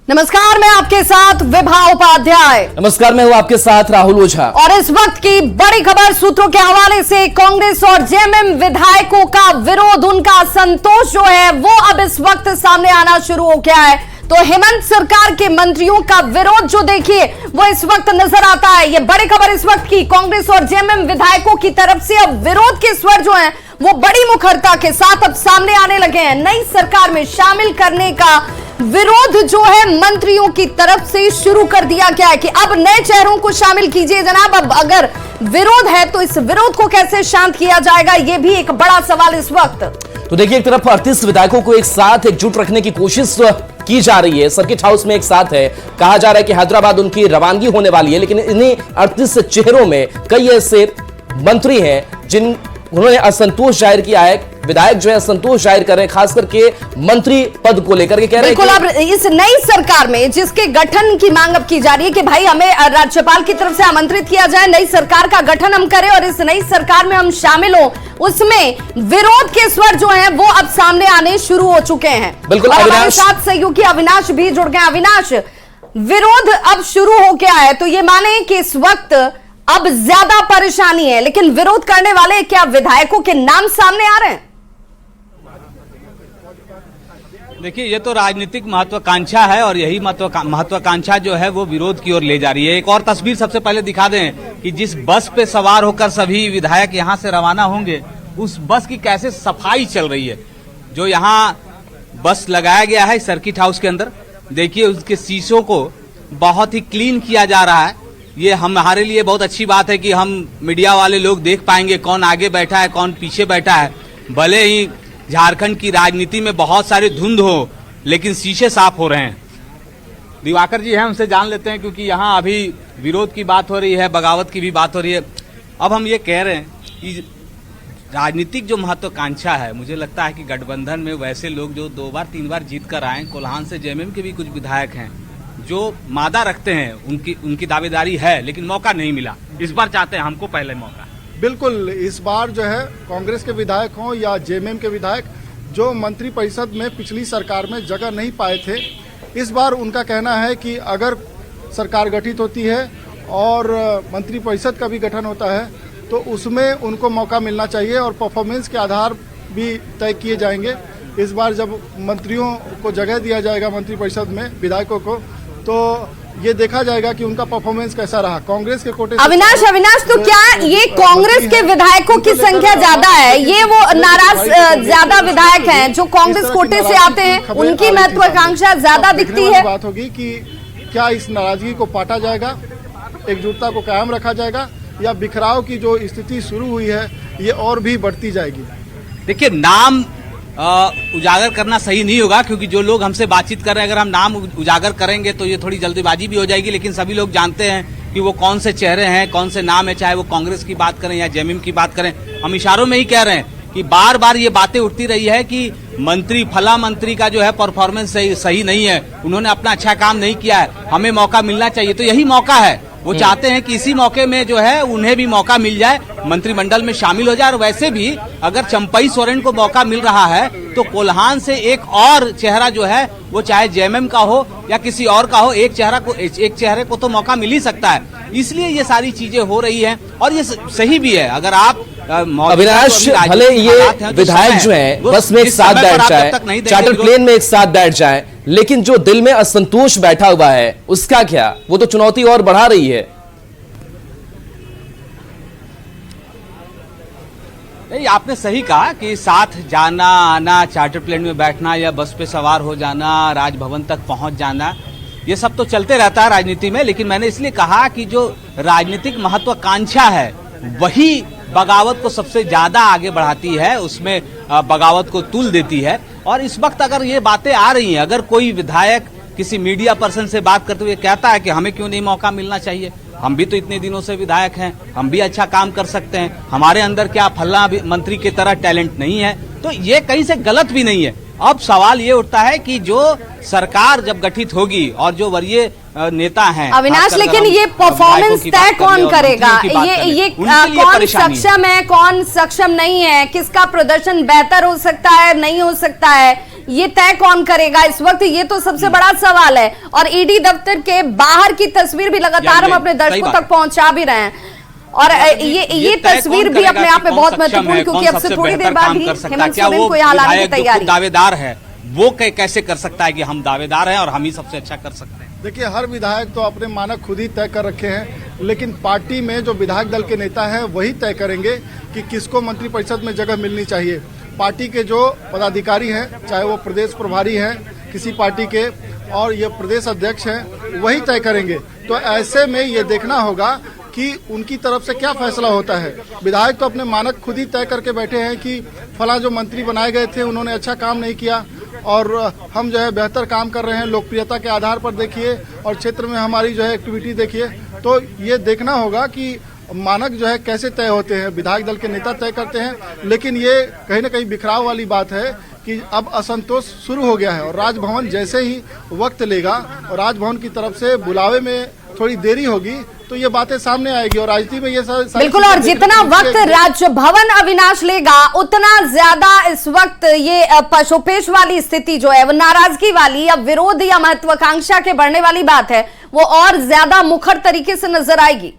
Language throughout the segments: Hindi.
नमस्कार, मैं आपके साथ विभा उपाध्याय। नमस्कार, मैं हूं आपके साथ राहुल ओझा। और इस वक्त की बड़ी खबर सूत्रों के हवाले से कांग्रेस और जेएमएम विधायकों का विरोध, उनका असंतोष जो है वो अब इस वक्त सामने आना शुरू हो गया है। तो हेमंत सरकार के मंत्रियों का विरोध जो देखिए वो इस वक्त नजर आता है। ये बड़ी खबर इस वक्त की कांग्रेस और जेएमएम विधायकों की तरफ से अब विरोध के स्वर जो हैं वो बड़ी मुखरता के साथ अब सामने आने लगे हैं। नई सरकार में शामिल करने का विरोध जो है मंत्रियों की तरफ से शुरू कर दिया गया है कि अब नए चेहरों को शामिल कीजिए जनाब। अब अगर विरोध है तो इस विरोध को कैसे शांत किया जाएगा, यह भी एक बड़ा सवाल इस वक्त। तो देखिए, एक तरफ 38 विधायकों को एक साथ एकजुट रखने की कोशिश की जा रही है। सर्किट हाउस में एक साथ है, कहा जा रहा है कि हैदराबाद उनकी रवानगी होने वाली है, लेकिन इन्हीं 38 चेहरों में कई ऐसे मंत्री हैं जिन उन्होंने असंतोष जाहिर किया है। विधायक जो है असंतोष जाहिर कर रहे हैं, खास करके मंत्री पद को लेकर के कह रहे हैं। बिल्कुल, अब इस नई सरकार में जिसके गठन की मांग अब की जा रही है कि भाई हमें राज्यपाल की तरफ से आमंत्रित किया जाए, नई सरकार का गठन हम करें और इस नई सरकार में हम शामिल हो, उसमें विरोध के स्वर जो हैं वो अब सामने आने शुरू हो चुके हैं। बिल्कुल, और हमारे साथ सहयोगी अविनाश भी जुड़ गए। अविनाश, विरोध अब शुरू हो गया है तो ये माने कि इस वक्त अब ज्यादा परेशानी है, लेकिन विरोध करने वाले क्या विधायकों के नाम सामने आ रहे हैं? देखिए, ये तो राजनीतिक महत्वाकांक्षा है और यही महत्वाकांक्षा जो है वो विरोध की ओर ले जा रही है। एक और तस्वीर सबसे पहले दिखा दें कि जिस बस पे सवार होकर सभी विधायक यहाँ से रवाना होंगे, उस बस की कैसे सफाई चल रही है। जो यहाँ बस लगाया गया है सर्किट हाउस के अंदर, देखिए उसके शीशों को बहुत ही क्लीन किया जा रहा है। ये हमारे लिए बहुत अच्छी बात है कि हम मीडिया वाले लोग देख पाएंगे कौन आगे बैठा है कौन पीछे बैठा है। भले ही झारखंड की राजनीति में बहुत सारे धुंध हो, लेकिन शीशे साफ हो रहे हैं। दिवाकर जी हैं, उनसे जान लेते हैं, क्योंकि यहाँ अभी विरोध की बात हो रही है, बगावत की भी बात हो रही है। अब हम ये कह रहे हैं कि राजनीतिक जो महत्वाकांक्षा है, मुझे लगता है कि गठबंधन में वैसे लोग जो 2 बार 3 बार जीत कर आए, कोल्हान से जेएमएम के भी कुछ विधायक हैं जो मादा रखते हैं, उनकी दावेदारी है, लेकिन मौका नहीं मिला। इस बार चाहते हैं हमको पहले मौका। बिल्कुल, इस बार जो है कांग्रेस के विधायक हों या जेएमएम के विधायक जो मंत्रिपरिषद में पिछली सरकार में जगह नहीं पाए थे, इस बार उनका कहना है कि अगर सरकार गठित होती है और मंत्रिपरिषद का भी गठन होता है तो उसमें उनको मौका मिलना चाहिए और परफॉर्मेंस के आधार भी तय किए जाएंगे। इस बार जब मंत्रियों को जगह दिया जाएगा मंत्रिपरिषद में विधायकों को, तो ये देखा जाएगा कि उनका परफॉर्मेंस कैसा रहा। कांग्रेस के कोटे अविनाश, तो क्या ये कांग्रेस के विधायकों की संख्या ज्यादा है, ये वो नाराज ज्यादा विधायक हैं जो कांग्रेस कोटे से आते हैं, उनकी महत्वाकांक्षा ज्यादा दिखती है? बात होगी कि क्या इस नाराजगी को पाटा जाएगा, एकजुटता को कायम रखा जाएगा, या बिखराव की जो स्थिति शुरू हुई है ये और भी बढ़ती जाएगी? देखिए, नाम उजागर करना सही नहीं होगा, क्योंकि जो लोग हमसे बातचीत कर रहे हैं, अगर हम नाम उजागर करेंगे तो ये थोड़ी जल्दीबाजी भी हो जाएगी। लेकिन सभी लोग जानते हैं कि वो कौन से चेहरे हैं, कौन से नाम है, चाहे वो कांग्रेस की बात करें या जेएमएम की बात करें। हम इशारों में ही कह रहे हैं कि बार बार ये बातें उठती रही है कि फला मंत्री का जो है परफॉर्मेंस सही नहीं है, उन्होंने अपना अच्छा काम नहीं किया है, हमें मौका मिलना चाहिए। तो यही मौका है, वो चाहते हैं कि इसी मौके में जो है उन्हें भी मौका मिल जाए, मंत्रिमंडल में शामिल हो जाए। और वैसे भी अगर चंपई सोरेन को मौका मिल रहा है तो कोल्हान से एक और चेहरा जो है वो चाहे जेएमएम का हो या किसी और का हो, एक चेहरे को तो मौका मिल ही सकता है। इसलिए ये सारी चीजें हो रही हैं और ये सही भी है। अगर आप अविनाश, भले ये विधायक जो है बस में एक साथ बैठ जाए, चार्टर प्लेन में एक साथ बैठ जाए, लेकिन जो दिल में असंतोष बैठा हुआ है उसका क्या, वो तो चुनौती और बढ़ा रही है। नहीं, आपने सही कहा कि साथ जाना आना, चार्टर प्लेन में बैठना या बस पे सवार हो जाना, राजभवन तक पहुंच जाना, ये सब तो चलते रहता है राजनीति में। लेकिन मैंने इसलिए कहा कि जो राजनीतिक महत्वाकांक्षा है वही बगावत को सबसे ज्यादा आगे बढ़ाती है, उसमें बगावत को तुल देती है। और इस वक्त अगर ये बातें आ रही हैं, अगर कोई विधायक किसी मीडिया पर्सन से बात करते हुए कहता है कि हमें क्यों नहीं मौका मिलना चाहिए, हम भी तो इतने दिनों से विधायक हैं, हम भी अच्छा काम कर सकते हैं, हमारे अंदर क्या फल्ला मंत्री की तरह टैलेंट नहीं है, तो ये कहीं से गलत भी नहीं है। अब सवाल ये उठता है कि जो सरकार जब गठित होगी और जो वरीय नेता हैं अविनाश, लेकिन ये परफॉर्मेंस तय कौन करेगा? ये कौन सक्षम है, कौन सक्षम नहीं है, किसका प्रदर्शन बेहतर हो सकता है, नहीं हो सकता है, ये तय कौन करेगा इस वक्त, ये तो सबसे बड़ा सवाल है। और ईडी दफ्तर के बाहर की तस्वीर भी लगातार हम अपने दर्शकों तक पहुंचा भी रहे हैं, और ये तस्वीर भी अपने आप में बहुत महत्वपूर्ण, क्योंकि अब से थोड़ी देर बाद ही हेमंत सोरेन को यहाँ लाने की तैयारी। दावेदार है वो कैसे कर सकता है कि हम दावेदार हैं और हम ही सबसे अच्छा कर सकते हैं। देखिए, हर विधायक तो अपने मानक खुद ही तय कर रखे हैं, लेकिन पार्टी में जो विधायक दल के नेता हैं वही तय करेंगे कि किसको मंत्रिपरिषद में जगह मिलनी चाहिए। पार्टी के जो पदाधिकारी हैं, चाहे वो प्रदेश प्रभारी हैं किसी पार्टी के और ये प्रदेश अध्यक्ष हैं, वही तय करेंगे। तो ऐसे में ये देखना होगा कि उनकी तरफ से क्या फैसला होता है। विधायक तो अपने मानक खुद ही तय करके बैठे हैं कि फला जो मंत्री बनाए गए थे उन्होंने अच्छा काम नहीं किया और हम जो है बेहतर काम कर रहे हैं, लोकप्रियता के आधार पर देखिए और क्षेत्र में हमारी जो है एक्टिविटी देखिए। तो ये देखना होगा कि मानक जो है कैसे तय होते हैं, विधायक दल के नेता तय करते हैं। लेकिन ये कहीं ना कहीं बिखराव वाली बात है कि अब असंतोष शुरू हो गया है और राजभवन जैसे ही वक्त लेगा और राजभवन की तरफ से बुलावे में थोड़ी देरी होगी तो ये बातें सामने आएगी और राजनीति में ये बिल्कुल। और जितना वक्त राजभवन अविनाश लेगा उतना ज्यादा इस वक्त ये पशुपेश वाली स्थिति जो है, वो नाराजगी वाली या विरोध या महत्वाकांक्षा के बढ़ने वाली बात है, वो और ज्यादा मुखर तरीके से नजर आएगी।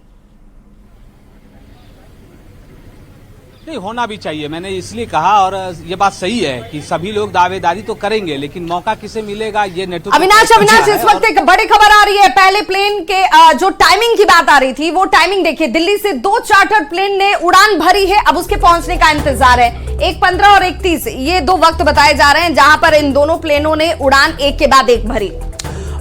नहीं, होना भी चाहिए। मैंने इसलिए कहा, और ये बात सही है कि सभी लोग दावेदारी तो करेंगे, लेकिन मौका किसे मिलेगा ये नेतृत्व। अविनाश इस वक्त एक बड़ी खबर आ रही है। पहले प्लेन के जो टाइमिंग की बात आ रही थी, वो टाइमिंग देखिए, दिल्ली से 2 चार्टर प्लेन ने उड़ान भरी है, अब उसके पहुंचने का इंतजार है। 1:15 और 1:30 ये 2 वक्त बताए जा रहे हैं जहां पर इन दोनों प्लेनों ने उड़ान एक के बाद एक भरी।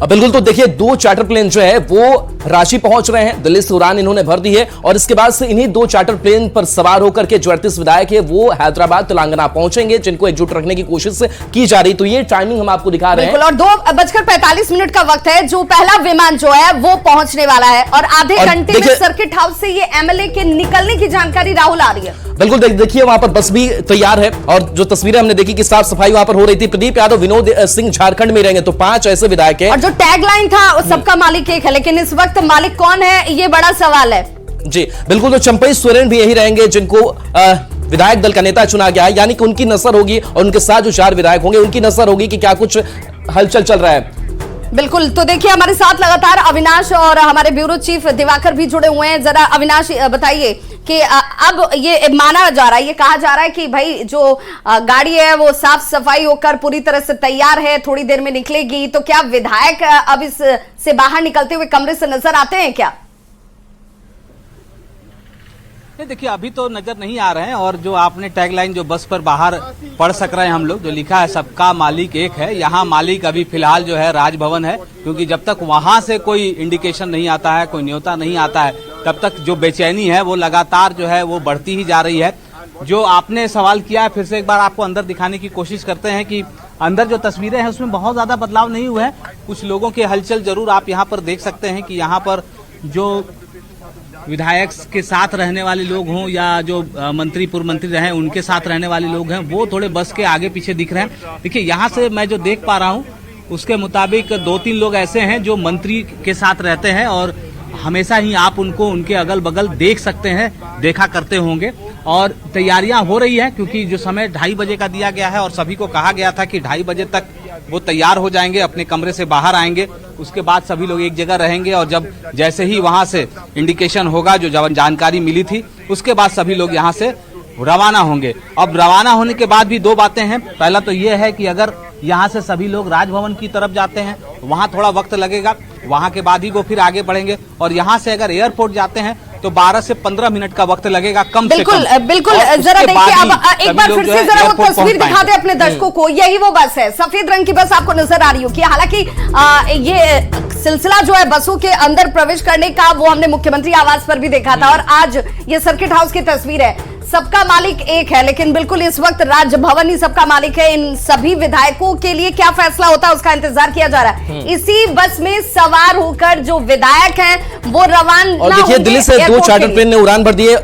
बिल्कुल, तो देखिए 2 चार्टर प्लेन जो है वो रांची पहुंच रहे हैं, दिल्ली से उड़ान इन्होंने भर दी है और इसके बाद से इन्हीं 2 चार्टर प्लेन पर सवार होकर के जो 38 विधायक है वो हैदराबाद तेलंगाना पहुंचेंगे, जिनको एकजुट रखने की कोशिश की जा रही। तो ये टाइमिंग हम आपको दिखा रहे हैं। और 2:45 का वक्त है, जो पहला विमान जो है वो पहुंचने वाला है और आधे घंटे में सर्किट हाउस से ये एमएलए के निकलने की जानकारी राहुल आ रही है। बिल्कुल, देखिए वहां पर बस भी तैयार है और जो तस्वीरें हमने देखी कि साफ सफाई वहां पर हो रही थी। प्रदीप यादव, विनोद सिंह झारखंड में रहेंगे, तो 5 ऐसे विधायक हैं। और जो टैगलाइन था सबका मालिक एक है, लेकिन इस वक्त मालिक कौन है ये बड़ा सवाल है। जी बिल्कुल, तो चंपई सोरेन भी यही रहेंगे जिनको विधायक दल का नेता चुना गया है, यानी कि उनकी नजर होगी और उनके साथ जो 4 विधायक होंगे उनकी नजर होगी कि क्या कुछ हलचल चल रहा है। बिल्कुल, तो देखिए हमारे साथ लगातार अविनाश और हमारे ब्यूरो चीफ दिवाकर भी जुड़े हुए हैं। जरा अविनाश बताइए कि अब ये माना जा रहा है, ये कहा जा रहा है कि भाई जो गाड़ी है वो साफ सफाई होकर पूरी तरह से तैयार है, थोड़ी देर में निकलेगी, तो क्या विधायक अब इस से बाहर निकलते हुए कमरे से नजर आते हैं क्या? नहीं, देखिए अभी तो नजर नहीं आ रहे हैं। और जो आपने टैगलाइन जो बस पर बाहर पढ़ सक रहे हैं हम लोग, जो लिखा है सबका मालिक एक है, यहाँ मालिक अभी फिलहाल जो है राजभवन है, क्योंकि जब तक वहां से कोई इंडिकेशन नहीं आता है, कोई न्योता नहीं आता है, तब तक जो बेचैनी है वो लगातार जो है वो बढ़ती ही जा रही है। जो आपने सवाल किया है, फिर से एक बार आपको अंदर दिखाने की कोशिश करते हैं कि अंदर जो तस्वीरें हैं उसमें बहुत ज्यादा बदलाव नहीं हुआ है। कुछ लोगों की हलचल जरूर आप यहाँ पर देख सकते हैं कि यहाँ पर जो विधायक के साथ रहने वाले लोग हों या जो मंत्री पूर्व मंत्री रहे उनके साथ रहने वाले लोग हैं, वो थोड़े बस के आगे पीछे दिख रहे हैं। देखिए यहाँ से मैं जो देख पा रहा हूँ उसके मुताबिक 2-3 लोग ऐसे हैं जो मंत्री के साथ रहते हैं और हमेशा ही आप उनको उनके अगल बगल देख सकते हैं, देखा करते होंगे। और तैयारियां हो रही है, क्योंकि जो समय 2:30 बजे का दिया गया है और सभी को कहा गया था कि 2:30 बजे तक वो तैयार हो जाएंगे, अपने कमरे से बाहर आएंगे, उसके बाद सभी लोग एक जगह रहेंगे और जब जैसे ही वहां से इंडिकेशन होगा, जो जानकारी मिली थी, उसके बाद सभी लोग यहाँ से रवाना होंगे। अब रवाना होने के बाद भी 2 बातें हैं। पहला तो ये है कि अगर यहाँ से सभी लोग राजभवन की तरफ जाते हैं, वहां थोड़ा वक्त लगेगा, वहां के बाद ही वो फिर आगे बढ़ेंगे। और यहाँ से अगर एयरपोर्ट जाते हैं तो 12 से 15 मिनट का वक्त लगेगा कम से कम। बिल्कुल, जरा देखिए अब एक बार फिर से जरा वो तस्वीर दिखा दे अपने दर्शकों को। यही वो बस है, सफेद रंग की बस आपको नजर आ रही होगी। हालांकि ये सिलसिला जो है बसों के अंदर प्रवेश करने का, वो हमने मुख्यमंत्री आवास पर भी देखा था, और आज ये सर्किट हाउस की तस्वीर है। सबका मालिक एक है, लेकिन बिल्कुल इस वक्त राजभवन ही सबका मालिक है। इन सभी विधायकों के लिए क्या फैसला होता है उसका इंतजार किया जा रहा है। इसी बस में सवार होकर जो विधायक हैं वो रवाना। और देखिए दिल्ली से 2 चार्टर प्लेन ने उड़ान भर दी है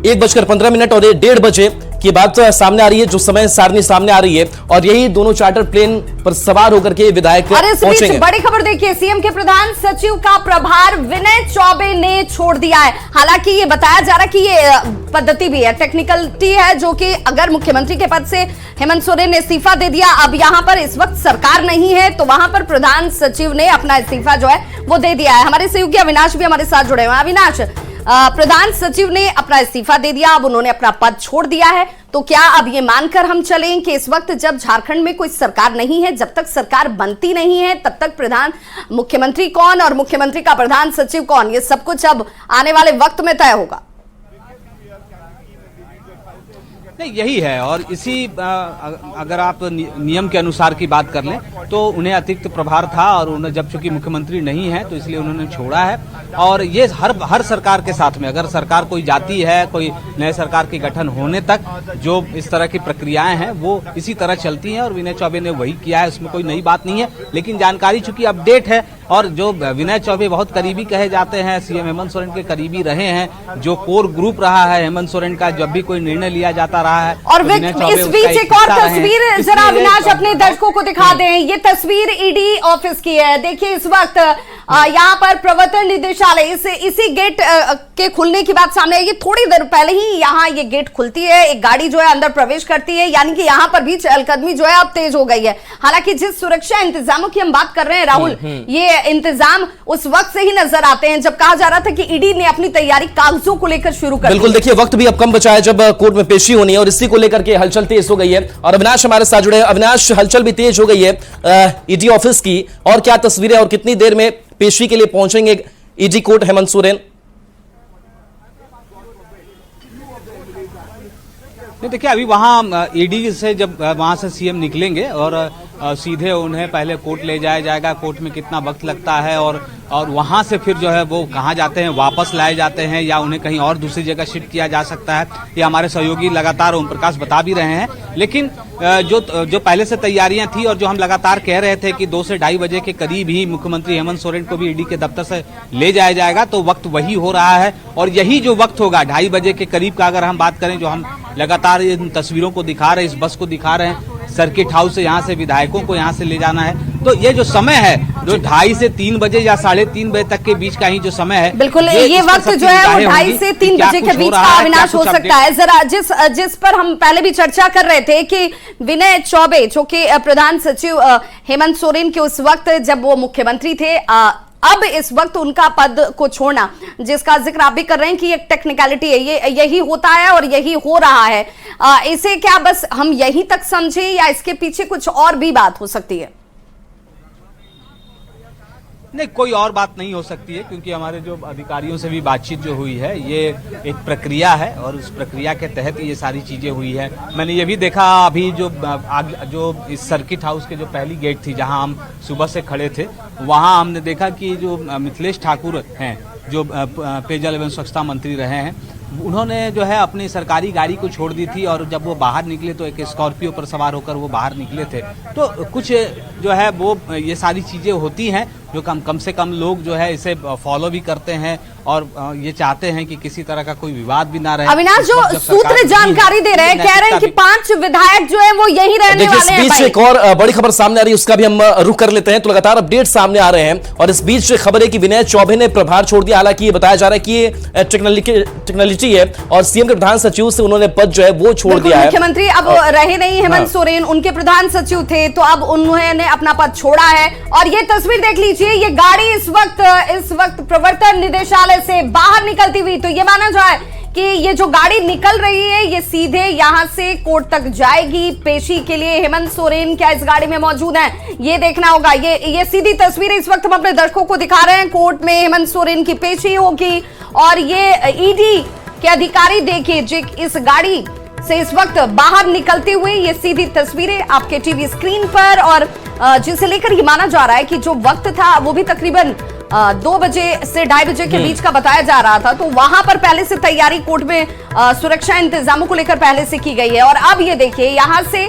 1:15 और 1:30 बजे की बात सामने आ रही है, जो समय सारणी सामने आ रही है, और यही दोनों चार्टर प्लेन पर सवार होकर के विधायक और इस बीच पहुंचेंगे। बड़ी खबर देखिए, सीएम के प्रधान सचिव का प्रभार विनय चौबे ने छोड़ दिया है। हालांकि ये बताया जा रहा है कि ये पद्धति भी है, टेक्निकलिटी है, जो कि अगर मुख्यमंत्री के पद से हेमंत सोरेन ने इस्तीफा दे दिया, अब यहां पर इस वक्त सरकार नहीं है, तो वहां पर प्रधान सचिव ने अपना इस्तीफा जो है वो दे दिया है। हमारे सहयोगी अविनाश भी हमारे साथ जुड़े हुए हैं। अविनाश, प्रधान सचिव ने अपना इस्तीफा दे दिया, अब उन्होंने अपना पद छोड़ दिया है, तो क्या अब ये मानकर हम चलें कि इस वक्त जब झारखंड में कोई सरकार नहीं है, जब तक सरकार बनती नहीं है, तब तक प्रधान मुख्यमंत्री कौन और मुख्यमंत्री का प्रधान सचिव कौन, ये सब कुछ अब आने वाले वक्त में तय होगा? नहीं, यही है। और इसी अगर आप नियम के अनुसार की बात कर लें तो उन्हें अतिरिक्त प्रभार था, और उन्हें जब चूंकि मुख्यमंत्री नहीं है तो इसलिए उन्होंने छोड़ा है। और ये हर सरकार के साथ में, अगर सरकार कोई जाती है, कोई नए सरकार के गठन होने तक जो इस तरह की प्रक्रियाएं हैं वो इसी तरह चलती हैं, और विनय चौबे ने वही किया है, उसमें कोई नई बात नहीं है। लेकिन जानकारी चूंकि अपडेट है, और जो विनय चौबे बहुत करीबी कहे जाते हैं, सीएम हेमंत सोरेन के करीबी रहे हैं, जो कोर ग्रुप रहा है हेमंत सोरेन का, जब भी कोई निर्णय लिया जाता रहा है। और इस बीच एक और तस्वीर जरा अविनाश अपने दर्शकों को दिखा दें। ये तस्वीर ईडी ऑफिस की है। देखिए इस वक्त यहाँ पर प्रवर्तन निदेशालय, इसी गेट के खुलने की बात सामने आई। थोड़ी देर पहले ही यहाँ ये गेट खुलती है, एक गाड़ी जो है अंदर प्रवेश करती है, यानी कि यहाँ पर भी चहलकदमी जो है अब तेज हो गई है। हालांकि जिस सुरक्षा इंतजामों की हम बात कर रहे हैं राहुल, ये इंतजाम उस वक्त से ही नजर आते हैं जब कहा जा रहा था कि ईडी ने अपनी तैयारी कागजों को लेकर शुरू कर दी। बिल्कुल, देखिए वक्त भी अब कम बचा है जब कोर्ट में पेशी होनी है, और इसी को लेकर के हलचल तेज हो गई है। और अविनाश हमारे साथ जुड़े हैं। अविनाश, हलचल भी तेज हो गई है ईडी ऑफिस की, और क्या तस्वीरें, और कितनी देर में पेशी के लिए पहुंचेंगे ईडी कोर्ट हेमंत सोरेन? देखिए अभी वहाँ ईडी से जब वहाँ से सीएम निकलेंगे और सीधे उन्हें पहले कोर्ट ले जाया जाएगा। कोर्ट में कितना वक्त लगता है और वहाँ से फिर जो है वो कहाँ जाते हैं, वापस लाए जाते हैं या उन्हें कहीं और दूसरी जगह शिफ्ट किया जा सकता है, ये हमारे सहयोगी लगातार ओम प्रकाश बता भी रहे हैं। लेकिन जो पहले से तैयारियां थी और जो हम लगातार कह रहे थे कि 2 से 2:30 बजे के करीब ही मुख्यमंत्री हेमंत सोरेन को भी ईडी के दफ्तर से ले जाया जाएगा, तो वक्त वही हो रहा है। और यही जो वक्त होगा 2:30 बजे के करीब का, अगर हम बात करें, जो हम लगातार इन तस्वीरों को दिखा रहे हैं, इस बस को दिखा रहे हैं, सर्किट हाउस से यहाँ से विधायकों को यहाँ से ले जाना है, तो ये जो समय है जो 2:30 से 3 बजे या 3:30 बजे तक के बीच का ही जो समय है, बिल्कुल ये वक्त जो है वो 2:30 से 3 बजे के बीच का अविनाश हो सकता है। जरा जिस पर हम पहले भी चर्चा कर रहे थे कि विनय चौबे जो कि प्रधान सचिव हेमंत सोरेन के उस वक्त जब वो मुख्यमंत्री थे, अब इस वक्त उनका पद को छोड़ना, जिसका जिक्र आप भी कर रहे हैं कि एक टेक्निकलिटी है, ये यही होता है और यही हो रहा है, इसे क्या बस हम यहीं तक समझें या इसके पीछे कुछ और भी बात हो सकती है? नहीं, कोई और बात नहीं हो सकती है, क्योंकि हमारे जो अधिकारियों से भी बातचीत जो हुई है, ये एक प्रक्रिया है और उस प्रक्रिया के तहत ये सारी चीजें हुई है। मैंने ये भी देखा अभी जो इस सर्किट हाउस के जो पहली गेट थी जहां हम सुबह से खड़े थे, वहां हमने देखा कि जो मिथिलेश ठाकुर हैं, जो पेयजल एवं स्वच्छता मंत्री रहे हैं, उन्होंने जो है अपनी सरकारी गाड़ी को छोड़ दी थी, और जब वो बाहर निकले तो एक स्कॉर्पियो पर सवार होकर वो बाहर निकले थे। तो कुछ जो है वो ये सारी चीजें होती हैं जो कम से कम लोग जो है इसे फॉलो भी करते हैं और ये चाहते हैं कि किसी तरह का कोई विवाद भी ना रहे। अविनाश, जो सूत्र जानकारी दे रहे हैं, कह रहे हैं कि 5 विधायक जो है वो यही रहने वाले हैं। इस बीच एक और बड़ी खबर सामने आ रही है, उसका भी हम रुख कर लेते हैं। तो लगातार अपडेट सामने आ रहे हैं, और इस बीच खबर है कि विनय चौबे ने प्रभार छोड़ दिया। हालांकि ये बताया जा रहा है कि ये टेक्नोलॉजी है, और सीएम के प्रधान सचिव से उन्होंने पद जो है वो छोड़ दिया है। मुख्यमंत्री अब रहे नहीं हेमंत सोरेन, उनके प्रधान सचिव थे, तो अब उन्होंने अपना पद छोड़ा है। और ये तस्वीर देख लीजिए, ये गाड़ी इस वक्त प्रवर्तन निदेशालय से बाहर निकलती हुई, तो ये माना जाए कि ये जो गाड़ी निकल रही है ये सीधे यहां से कोर्ट तक जाएगी पेशी के लिए। हेमंत सोरेन क्या इस गाड़ी में मौजूद हैं, ये देखना होगा। ये सीधी तस्वीर इस वक्त हम अपने दर्शकों को दिखा रहे हैं। कोर्ट में हेमंत सोरेन की पेशी होगी, और ये ईडी के अधिकारी देखिए इस गाड़ी से इस वक्त बाहर निकलते हुए, ये सीधी तस्वीरें आपके टीवी स्क्रीन पर, और जिसे लेकर ये माना जा रहा है कि जो वक्त था वो भी तकरीबन 2 बजे से 2:30 बजे के बीच का बताया जा रहा था। तो वहां पर पहले से तैयारी कोर्ट में सुरक्षा इंतजामों को लेकर पहले से की गई है। और अब ये देखिए यहां से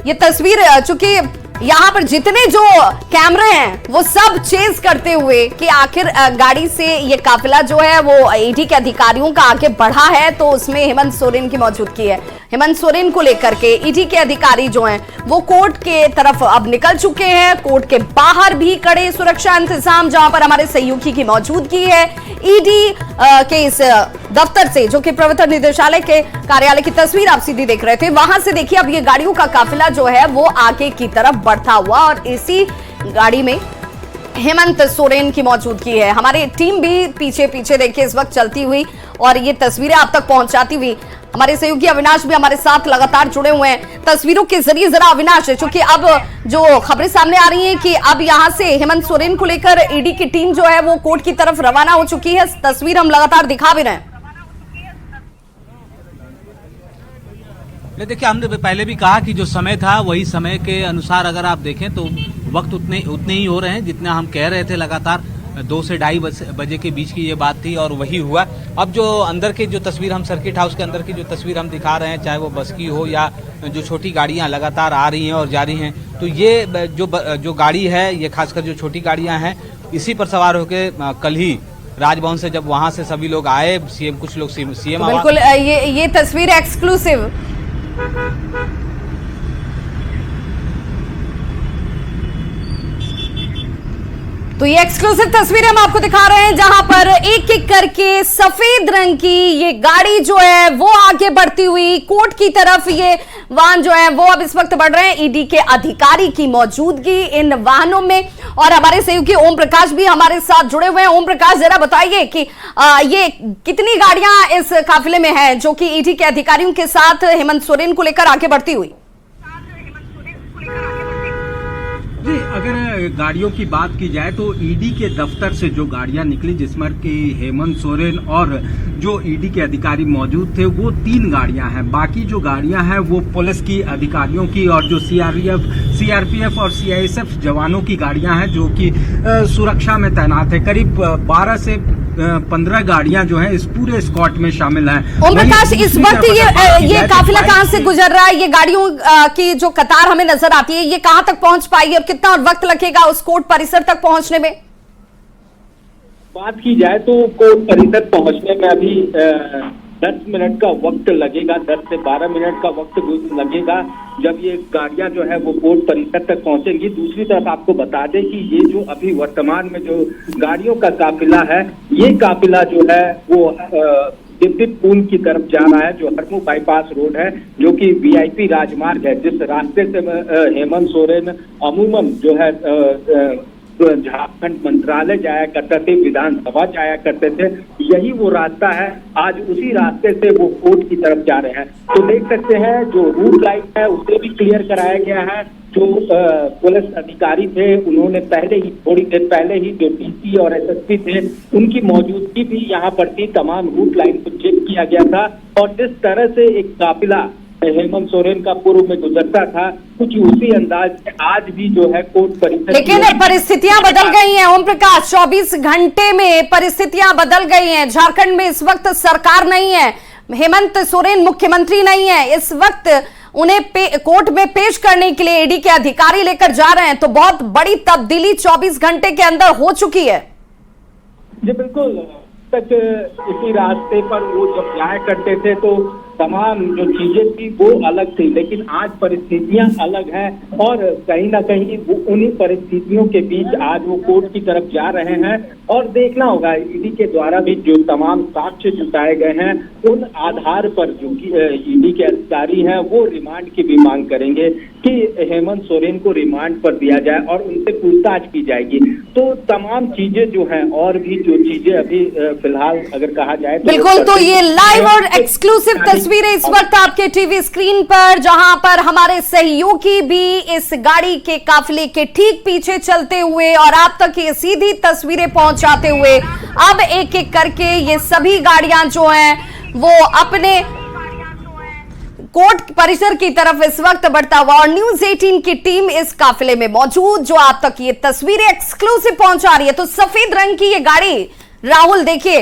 ये तस्वीर, चूंकि यहाँ पर जितने जो कैमरे हैं वो सब चेज करते हुए कि आखिर गाड़ी से ये काफिला जो है वो ईडी के अधिकारियों का आगे बढ़ा है, तो उसमें हेमंत सोरेन की मौजूदगी है। हेमंत सोरेन को लेकर के ईडी के अधिकारी जो हैं वो कोर्ट के तरफ अब निकल चुके हैं। कोर्ट के बाहर भी कड़े सुरक्षा इंतजाम, जहां पर हमारे सहयोगी की मौजूदगी है। ईडी के इस दफ्तर से, जो कि प्रवर्तन निदेशालय के कार्यालय की तस्वीर आप सीधी देख रहे थे, वहां से देखिए अब ये गाड़ियों का काफिला जो है वो आगे की तरफ बढ़ता हुआ, और इसी गाड़ी में हेमंत सोरेन की मौजूदगी है। हमारी टीम भी पीछे पीछे देखिए इस वक्त चलती हुई और ये तस्वीरें आप तक पहुंचाती हुई। हमारे सहयोगी अविनाश भी हमारे साथ लगातार जुड़े हुए हैं तस्वीरों के जरिए। जरा अविनाश, क्योंकि अब जो खबरें सामने आ रही हैं कि अब यहां से हेमंत सोरेन को लेकर ईडी की टीम जो है वो कोर्ट की तरफ रवाना हो चुकी है। तस्वीर हम लगातार दिखा भी रहे हैं। देखिए, हमने पहले भी कहा कि जो समय था वही समय के अनुसार अगर आप देखें तो वक्त उतने ही हो रहे हैं जितना हम कह रहे थे। लगातार 2 से 2:30 बजे के बीच की ये बात थी और वही हुआ। अब जो अंदर के जो तस्वीर हम सर्किट हाउस के अंदर की जो तस्वीर हम दिखा रहे हैं, चाहे वो बस की हो या जो छोटी गाड़ियां लगातार आ रही हैं और जा रही हैं, तो ये जो गाड़ी है, ये खासकर जो छोटी गाड़ियां हैं, इसी पर सवार होकर कल ही राजभवन से जब वहां से सभी लोग आए, सीएम कुछ लोग सीएम बिल्कुल ये तस्वीर एक्सक्लूसिव। तो ये एक्सक्लूसिव तस्वीर हम आपको दिखा रहे हैं जहां पर एक एक करके सफेद रंग की ये गाड़ी जो है वो आगे बढ़ती हुई कोर्ट की तरफ, ये वाहन जो है वो अब इस वक्त बढ़ रहे हैं। ईडी के अधिकारी की मौजूदगी इन वाहनों में, और हमारे सहयोगी ओम प्रकाश भी हमारे साथ जुड़े हुए हैं। ओम प्रकाश, जरा बताइए कि ये कितनी गाड़ियां इस काफिले में हैं जो कि ईडी के अधिकारियों के साथ हेमंत सोरेन को लेकर आगे बढ़ती हुई? जी, अगर गाड़ियों की बात की जाए तो ईडी के दफ्तर से जो गाड़ियां निकली जिसमें कि हेमंत सोरेन और जो ईडी के अधिकारी मौजूद थे वो 3 गाड़ियां हैं। बाकी जो गाड़ियां हैं वो पुलिस की अधिकारियों की और जो सीआरपीएफ और सीआईएसएफ जवानों की गाड़ियां हैं जो कि सुरक्षा में तैनात है। करीब 12 से 15 गाड़ियां जो हैं इस पूरे स्क्वाड में शामिल हैं। ओम प्रकाश, इस वक्त ये काफिला कहां से गुजर रहा है? ये गाड़ियों की जो कतार हमें नजर आती है, ये कहां तक पहुंच पाई और कितना और वक्त लगेगा उस कोर्ट परिसर तक पहुंचने में? बात की जाए तो कोर्ट परिसर पहुंचने में अभी 10 मिनट का वक्त लगेगा, 10 से 12 मिनट का वक्त लगेगा जब ये गाड़ियां जो है वो कोर्ट परिसर तक पहुंचेंगी। दूसरी तरफ आपको बता दें कि ये जो अभी वर्तमान में जो गाड़ियों का काफिला है, ये काफिला जो है वो दिव्यपुर की तरफ जा रहा है, जो हरमू बाईपास रोड है, जो कि वीआईपी राजमार्ग है, जिस रास्ते से हेमंत सोरेन अमूमन जो है झारखंड मंत्रालय जाया करते थे, विधानसभा जाया करते थे, यही वो रास्ता है। आज उसी रास्ते से वो कोर्ट की तरफ जा रहे हैं। तो देख सकते हैं जो रूट लाइट है उसे भी क्लियर कराया गया है। जो पुलिस अधिकारी थे उन्होंने थोड़ी देर पहले ही जो डीसी और एसएसपी थे उनकी मौजूदगी भी यहाँ पर थी। तमाम रूट लाइन को चेक किया गया था और जिस तरह से एक काफिला हेमंत सोरेन का पूर्व में गुजरता था, कुछ उसी अंदाज से आज भी जो है कोर्ट परिसर। लेकिन परिस्थितियां बदल गई हैं ओम प्रकाश, 24 घंटे में परिस्थितियां बदल गई हैं। झारखंड में इस वक्त सरकार नहीं है, हेमंत सोरेन मुख्यमंत्री नहीं है। इस वक्त उन्हें कोर्ट में पेश करने के लिए ईडी के अधिकारी लेकर जा रहे हैं, तो बहुत बड़ी तब्दीली 24 घंटे के अंदर हो चुकी है। जी बिल्कुल, तक इसी रास्ते पर वो जब जाया करते थे तो तमाम जो चीजें थी वो अलग थी, लेकिन आज परिस्थितियां अलग हैं और कहीं ना कहीं वो उन्हीं परिस्थितियों के बीच आज वो कोर्ट की तरफ जा रहे हैं। और देखना होगा ईडी के द्वारा भी जो तमाम साक्ष्य जुटाए गए हैं उन आधार पर जो ईडी के अधिकारी हैं वो रिमांड की भी मांग करेंगे कि हेमंत सोरेन को रिमांड पर दिया जाए और उनसे पूछताछ की जाएगी। तो तमाम चीजें जो हैं और भी जो चीजें अभी फिलहाल अगर कहा जाए तो बिल्कुल, तो ये लाइव और एक्सक्लूसिव तस्वीरें इस वक्त आपके टीवी स्क्रीन पर, जहां पर हमारे सहयोगी भी इस गाड़ी के काफिले के ठीक पीछे चलते हुए और आप तक ये सीधी तस्वीरें पहुंचाते हुए अब एक एक करके ये सभी गाड़ियां जो हैं वो अपने कोर्ट परिसर की तरफ इस वक्त बढ़ता हुआ, और न्यूज़ 18 की टीम इस काफिले में मौजूद जो आप तक ये तस्वीरें एक्सक्लूसिव पहुंचा रही है। तो सफेद रंग की ये गाड़ी राहुल देखिए,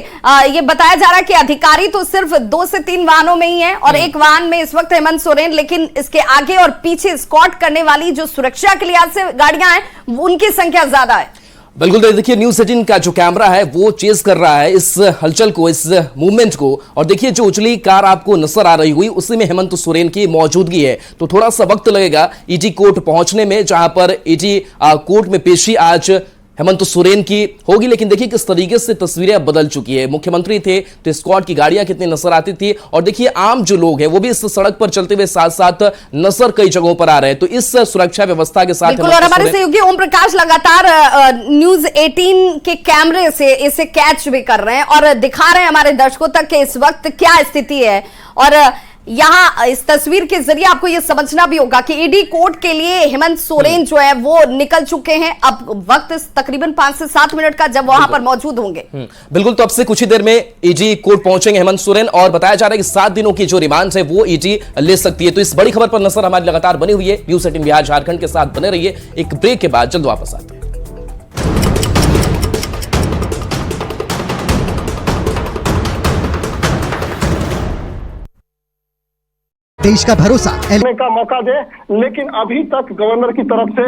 ये बताया जा रहा है कि अधिकारी तो सिर्फ 2 से 3 वाहनों में ही हैं और एक वाहन में इस वक्त हेमंत सोरेन, लेकिन इसके आगे और पीछे स्कॉट करने वाली जो सुरक्षा के लिहाज से गाड़ियां हैं उनकी संख्या ज्यादा है। बिल्कुल, देखिए न्यूज़ 18 का जो कैमरा है वो चेज कर रहा है इस हलचल को, इस मूवमेंट को। और देखिए जो उजली कार आपको नजर आ रही हुई उसी में हेमंत सोरेन की मौजूदगी है। तो थोड़ा सा वक्त लगेगा ईडी कोर्ट पहुंचने में, जहां पर ईडी कोर्ट में पेशी आज हेमंत सोरेन की होगी। लेकिन देखिए किस तरीके से तस्वीरें अब बदल चुकी है। मुख्यमंत्री थे तो स्क्वाड की गाड़ियां कितनी नजर आती थी, और देखिए आम जो लोग हैं वो भी इस सड़क पर चलते हुए साथ साथ नजर कई जगहों पर आ रहे हैं। तो इस सुरक्षा व्यवस्था के साथ बिल्कुल, और हमारे सहयोगी ओम प्रकाश लगातार न्यूज 18 के कैमरे से इसे कैच भी कर रहे हैं और दिखा रहे हैं हमारे दर्शकों तक कि इस वक्त क्या स्थिति है। और यहां इस तस्वीर के जरिए आपको यह समझना भी होगा कि ईडी कोर्ट के लिए हेमंत सोरेन जो है वो निकल चुके हैं। अब वक्त तकरीबन 5 से 7 मिनट का जब वहां पर मौजूद होंगे। बिल्कुल, तो अब से कुछ ही देर में ईडी कोर्ट पहुंचेंगे हेमंत सोरेन, और बताया जा रहा है कि 7 दिनों की जो रिमांड है वो ईडी ले सकती है। तो इस बड़ी खबर पर नजर हमारी लगातार बनी हुई है। न्यूज़ 18 बिहार झारखंड के साथ बने रहिए। एक ब्रेक के बाद जल्द वापस आते हैं। देश का भरोसा का मौका दे, लेकिन अभी तक गवर्नर की तरफ से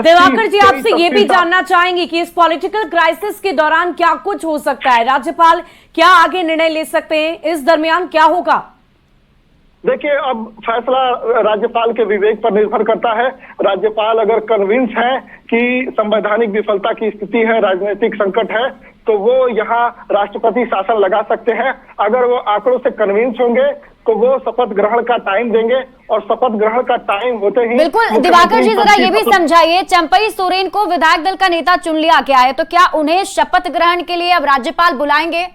दिवाकर जी आपसे ये भी जानना चाहेंगे कि इस पॉलिटिकल क्राइसिस के दौरान क्या कुछ हो सकता है, राज्यपाल क्या आगे निर्णय ले सकते हैं, इस दरमियान क्या होगा? देखिए, अब फैसला राज्यपाल के विवेक पर निर्भर करता है। राज्यपाल अगर कन्विंस है कि संवैधानिक विफलता की स्थिति है, राजनीतिक संकट है, तो वो यहाँ राष्ट्रपति शासन लगा सकते हैं। अगर वो आंकड़ों से कन्विंस होंगे तो वो शपथ ग्रहण का टाइम देंगे, और शपथ ग्रहण का टाइम होते ही बिल्कुल। दिवाकर जी जरा ये भी समझाइए, चंपई सोरेन को विधायक दल का नेता चुन लिया गया है, तो क्या उन्हें शपथ ग्रहण के लिए अब राज्यपाल बुलाएंगे?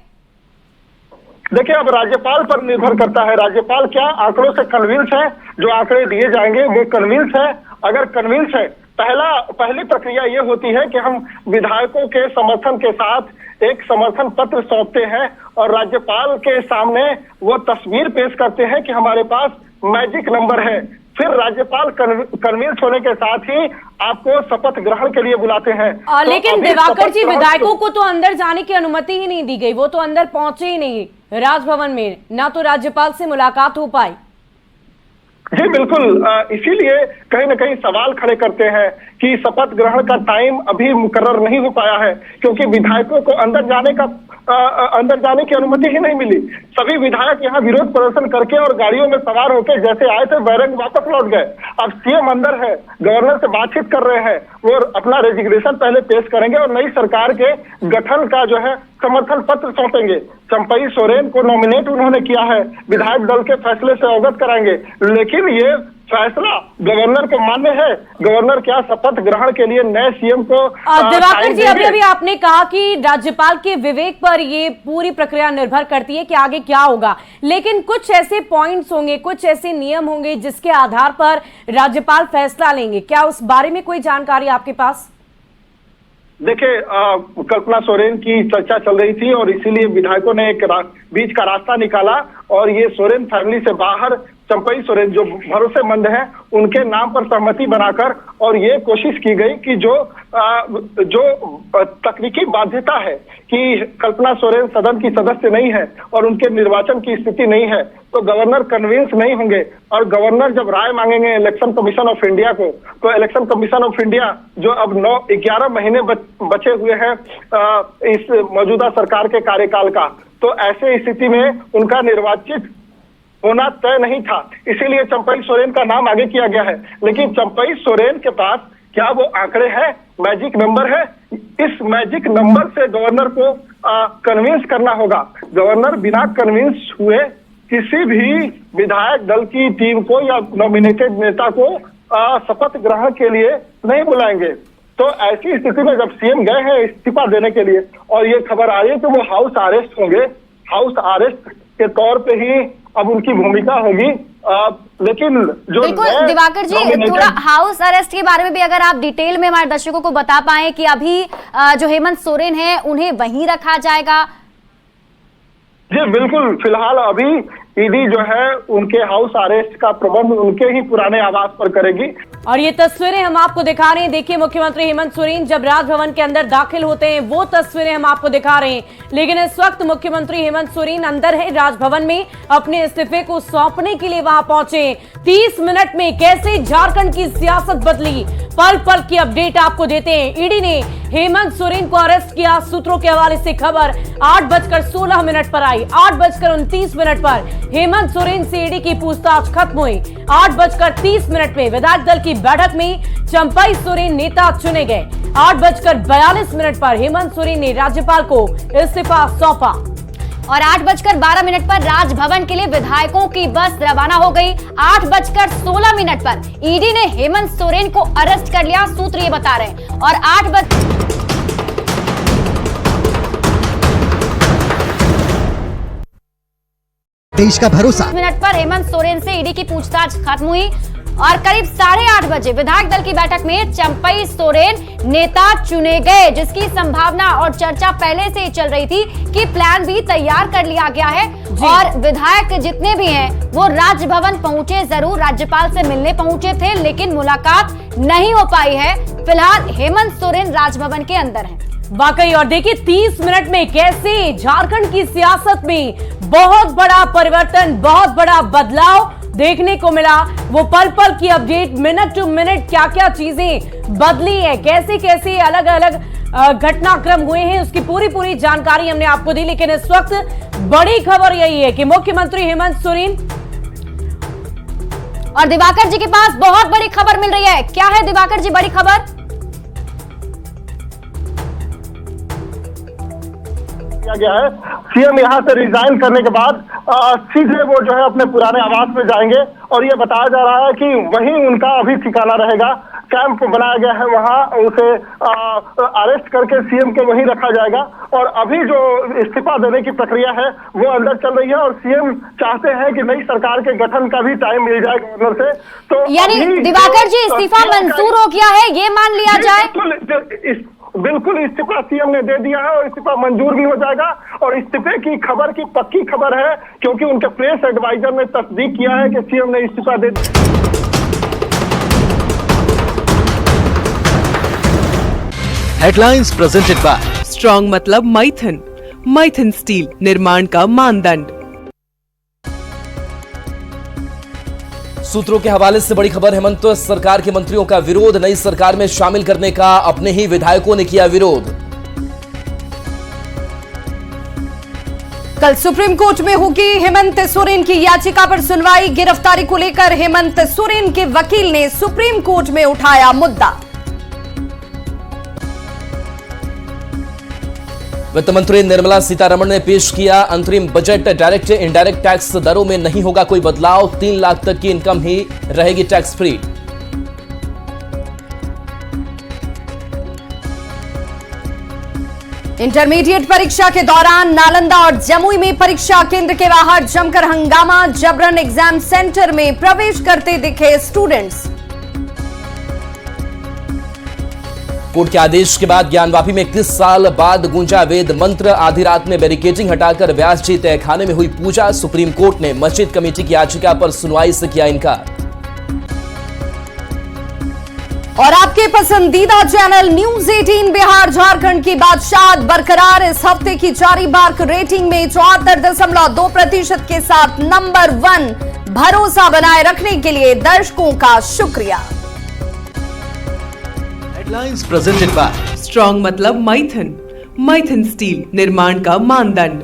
देखिए, अब राज्यपाल पर निर्भर करता है। राज्यपाल क्या आंकड़ों से कन्विंस है, जो आंकड़े दिए जाएंगे वो कन्विंस है। अगर कन्विंस है, पहली प्रक्रिया ये होती है कि हम विधायकों के समर्थन के साथ एक समर्थन पत्र सौंपते हैं और राज्यपाल के सामने वो तस्वीर पेश करते हैं कि हमारे पास मैजिक नंबर है। फिर राज्यपाल कन्विंस होने के साथ ही आपको शपथ ग्रहण के लिए बुलाते हैं। लेकिन दिवाकर जी, विधायकों को तो अंदर जाने की अनुमति ही नहीं दी गई, वो तो अंदर पहुंचे ही नहीं राजभवन में, ना तो राज्यपाल से मुलाकात हो पाई। जी बिल्कुल, इसीलिए कहीं ना कहीं सवाल खड़े करते हैं कि शपथ ग्रहण का टाइम अभी मुकर्रर नहीं हो पाया है, क्योंकि विधायकों को अंदर जाने की अनुमति ही नहीं मिली। सभी विधायक यहाँ विरोध प्रदर्शन करके और गाड़ियों में सवार होकर जैसे आए थे बैरंग वापस लौट गए। अब सीएम अंदर है, गवर्नर से बातचीत कर रहे हैं, वो अपना रेजिग्नेशन पहले पेश करेंगे और नई सरकार के गठन का जो है समर्थन पत्र सौंपेंगे। चंपई सोरेन को नॉमिनेट उन्होंने किया है, विधायक दल के फैसले से अवगत कराएंगे। लेकिन ये फैसला गवर्नर को मान्य है। गवर्नर क्या शपथ ग्रहण के लिए नए सीएम को दिवाकर जी, अभी आपने कहा कि राज्यपाल के विवेक पर ये पूरी प्रक्रिया निर्भर करती है कि आगे क्या होगा, लेकिन कुछ ऐसे पॉइंट्स होंगे, कुछ ऐसे नियम होंगे जिसके आधार पर राज्यपाल फैसला लेंगे, क्या उस बारे में कोई जानकारी आपके पास? देखिए, कल्पना सोरेन की चर्चा चल रही थी और इसीलिए विधायकों ने एक बीच का रास्ता निकाला और ये सोरेन फैमिली से बाहर चंपई सोरेन जो भरोसेमंद हैं उनके नाम पर सहमति बनाकर और ये कोशिश की गई कि जो तकनीकी बाध्यता है कि कल्पना सोरेन सदन की सदस्य नहीं है और उनके निर्वाचन की स्थिति नहीं है, तो गवर्नर कन्विंस नहीं होंगे। और गवर्नर जब राय मांगेंगे इलेक्शन कमीशन ऑफ इंडिया को, तो इलेक्शन कमीशन ऑफ इंडिया जो अब 11 महीने बचे हुए हैं इस मौजूदा सरकार के कार्यकाल का, तो ऐसे स्थिति में उनका निर्वाचित होना तय नहीं था, इसीलिए चंपई सोरेन का नाम आगे किया गया है। लेकिन चंपई सोरेन के पास क्या वो आंकड़े हैं, मैजिक नंबर है? इस मैजिक नंबर से गवर्नर को कन्विंस करना होगा। गवर्नर बिना कन्विंस हुए किसी भी विधायक दल की टीम को या नॉमिनेटेड नेता को शपथ ग्रहण के लिए नहीं बुलाएंगे। तो ऐसी स्थिति में जब सीएम गए हैं इस्तीफा देने के लिए और ये खबर आ रही है कि वो हाउस अरेस्ट होंगे, हाउस अरेस्ट के तौर पे ही अब उनकी भूमिका होगी। लेकिन जो बिल्कुल दिवाकर जी, थोड़ा हाउस अरेस्ट के बारे में भी अगर आप डिटेल में हमारे दर्शकों को बता पाए कि अभी जो हेमंत सोरेन है उन्हें वहीं रखा जाएगा? जी बिल्कुल, फिलहाल अभी ईडी जो है उनके हाउस अरेस्ट का प्रबंध उनके ही पुराने आवास पर करेगी। और ये तस्वीरें हम आपको दिखा रहे हैं। देखिए, मुख्यमंत्री हेमंत सोरेन जब राजभवन के अंदर दाखिल होते हैं वो तस्वीरें हम आपको दिखा रहे हैं। लेकिन इस वक्त मुख्यमंत्री हेमंत सोरेन अंदर है राजभवन में, अपने इस्तीफे को सौंपने के लिए वहां पहुंचे। 30 मिनट में कैसे झारखंड की सियासत बदली, पल पल की अपडेट आपको देते हैं। ईडी ने हेमंत सोरेन को अरेस्ट किया। सूत्रों के हवाले से खबर 8:16 पर आई। 8:29 पर हेमंत सोरेन से ईडी की पूछताछ खत्म हुई। 8:30 में विधायक दल की बैठक में चंपई सोरेन नेता चुने गए। 8:42 पर हेमंत सोरेन ने राज्यपाल को इस्तीफा सौंपा और 8:12 पर राजभवन के लिए विधायकों की बस रवाना हो गई। 8:16 पर ईडी ने हेमंत सोरेन को अरेस्ट कर लिया, सूत्र ये बता रहे हैं। और 8 देश का भरोसा मिनट पर हेमंत सोरेन से ईडी की पूछताछ खत्म हुई और करीब 8:30 बजे विधायक दल की बैठक में चंपई सोरेन नेता चुने गए, जिसकी संभावना और चर्चा पहले से ही चल रही थी कि प्लान भी तैयार कर लिया गया है और विधायक जितने भी हैं वो राजभवन पहुंचे, जरूर राज्यपाल से मिलने पहुंचे थे, लेकिन मुलाकात नहीं हो पाई है। फिलहाल हेमंत सोरेन राजभवन के अंदर हैं। वाकई। और देखिए 30 मिनट में कैसे झारखंड की सियासत में बहुत बड़ा परिवर्तन, बहुत बड़ा बदलाव देखने को मिला। वो पल पल की अपडेट, मिनट टू मिनट क्या क्या चीजें बदली है, कैसे कैसे अलग अलग घटनाक्रम हुए हैं, उसकी पूरी जानकारी हमने आपको दी। लेकिन इस वक्त बड़ी खबर यही है कि मुख्यमंत्री हेमंत सोरेन और दिवाकर जी के पास बहुत बड़ी खबर मिल रही है। क्या है दिवाकर जी बड़ी खबर? किया गया है। सीएम यहाँ से रिजाइन करने के बाद सीधे वो जो है अपने पुराने आवास में जाएंगे और ये बताया जा रहा है कि वहीं उनका अभी ठिकाना रहेगा। कैंप बनाया गया है, वहां उसे अरेस्ट करके सीएम के वहीं रखा जाएगा। और अभी जो इस्तीफा देने की प्रक्रिया है वो अंदर चल रही है और सीएम चाहते हैं कि नई सरकार के गठन का भी टाइम मिल जाए गवर्नर से। तो यानी दिवाकर जी इस्तीफा मंजूर हो गया है, ये मान लिया जाए? बिल्कुल इस्तीफा सीएम ने दे दिया है और इस्तीफा मंजूर भी हो जाएगा। और इस्तीफे की खबर की पक्की खबर है क्योंकि उनके प्रेस एडवाइजर ने तस्दीक किया है कि सीएम ने इस्तीफा दे दिया। हेडलाइंस प्रेजेंटेड बाय स्ट्रॉन्ग मतलब मैथन स्टील, निर्माण का मानदंड। सूत्रों के हवाले से बड़ी खबर, हेमंत सरकार के मंत्रियों का विरोध, नई सरकार में शामिल करने का अपने ही विधायकों ने किया विरोध। कल सुप्रीम कोर्ट में होगी हेमंत सोरेन की याचिका पर सुनवाई। गिरफ्तारी को लेकर हेमंत सोरेन के वकील ने सुप्रीम कोर्ट में उठाया मुद्दा। वित्त मंत्री निर्मला सीतारमण ने पेश किया अंतरिम बजट। डायरेक्ट इनडायरेक्ट टैक्स दरों में नहीं होगा कोई बदलाव, 3 लाख तक की इनकम ही रहेगी टैक्स फ्री। इंटरमीडिएट परीक्षा के दौरान नालंदा और जमुई में परीक्षा केंद्र के बाहर जमकर हंगामा, जबरन एग्जाम सेंटर में प्रवेश करते दिखे स्टूडेंट्स। कोर्ट के आदेश के बाद ज्ञानवापी में 31 साल बाद गूंजा वेद मंत्र। आधी रात में बैरिकेडिंग हटाकर व्यास जी तहखाने में हुई पूजा। सुप्रीम कोर्ट ने मस्जिद कमेटी की याचिका पर सुनवाई से किया इनकार। और आपके पसंदीदा चैनल न्यूज 18 बिहार झारखंड की बादशाह बरकरार। इस हफ्ते की जारी बार्क रेटिंग में 74.2% के साथ नंबर 1। भरोसा बनाए रखने के लिए दर्शकों का शुक्रिया। हेडलाइंस प्रेजेंटेड बाय स्ट्रॉन्ग मतलब मैथन स्टील, निर्माण का मानदंड।